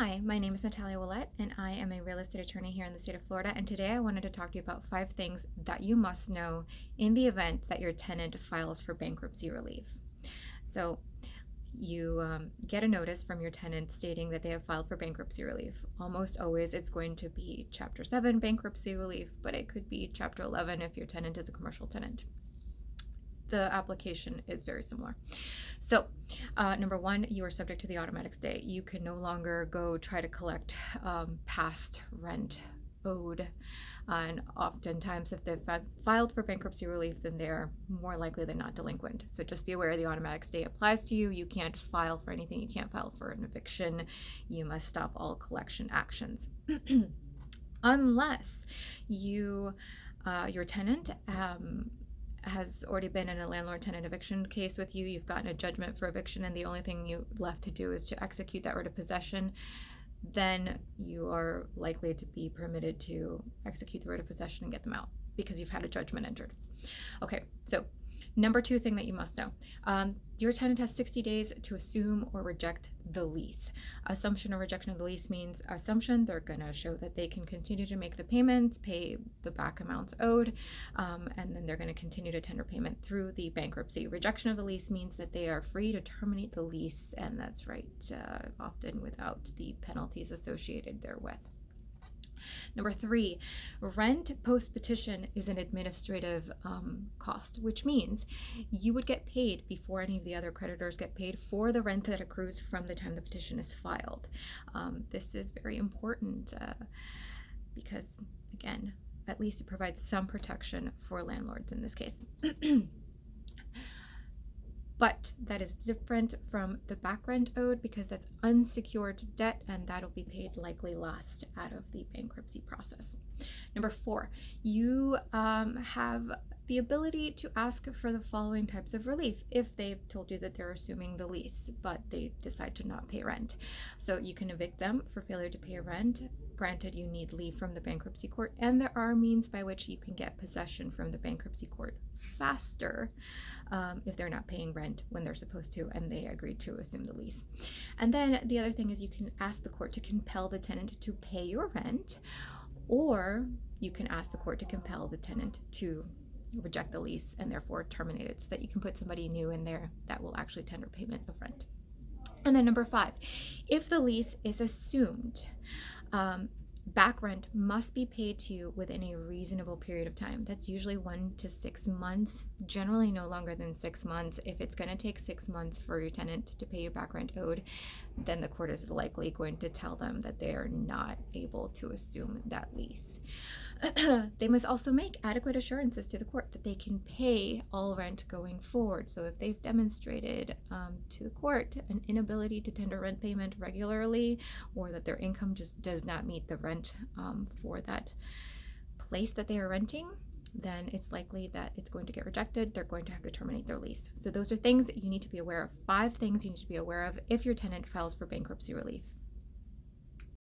Hi, my name is Natalia Willette, and I am a real estate attorney here in the state of Florida. And today I wanted to talk to you about 5 things that you must know in the event that your tenant files for bankruptcy relief. So, you get a notice from your tenant stating that they have filed for bankruptcy relief. Almost always it's going to be Chapter 7 bankruptcy relief, but it could be Chapter 11 if your tenant is a commercial tenant. The application is very similar. So, number one, you are subject to the automatic stay. You can no longer go try to collect past rent owed. And oftentimes, if they've filed for bankruptcy relief, then they're more likely than not delinquent. So just be aware the automatic stay applies to you. You can't file for anything. You can't file for an eviction. You must stop all collection actions. Unless your tenant has already been in a landlord-tenant eviction case with you, you've gotten a judgment for eviction, and the only thing you left to do is to execute that writ of possession, then you are likely to be permitted to execute the writ of possession and get them out because you've had a judgment entered. Okay, so number 2 thing that you must know. Your tenant has 60 days to assume or reject the lease. Assumption or rejection of the lease means assumption, they're going to show that they can continue to make the payments, pay the back amounts owed, and then they're going to continue to tender payment through the bankruptcy. Rejection of the lease means that they are free to terminate the lease, and that's right, often without the penalties associated therewith. Number 3, rent post-petition is an administrative cost, which means you would get paid before any of the other creditors get paid for the rent that accrues from the time the petition is filed. This is very important because, again, at least it provides some protection for landlords in this case. But that is different from the back rent owed because that's unsecured debt, and that'll be paid likely last out of the bankruptcy process. Number 4, you have the ability to ask for the following types of relief if they've told you that they're assuming the lease, but they decide to not pay rent. So you can evict them for failure to pay rent. Granted, you need leave from the bankruptcy court, and there are means by which you can get possession from the bankruptcy court faster if they're not paying rent when they're supposed to and they agreed to assume the lease. And then the other thing is you can ask the court to compel the tenant to pay your rent, or you can ask the court to compel the tenant to reject the lease and therefore terminate it so that you can put somebody new in there that will actually tender payment of rent. And then number 5, if the lease is assumed, back rent must be paid to you within a reasonable period of time. That's usually 1 to 6 months, generally no longer than 6 months. If it's going to take 6 months for your tenant to pay you back rent owed, then the court is likely going to tell them that they are not able to assume that lease. They must also make adequate assurances to the court that they can pay all rent going forward. So if they've demonstrated to the court an inability to tender rent payment regularly, or that their income just does not meet the rent for that place that they are renting, then it's likely that it's going to get rejected. They're going to have to terminate their lease. So those are things that you need to be aware of. 5 things you need to be aware of if your tenant files for bankruptcy relief.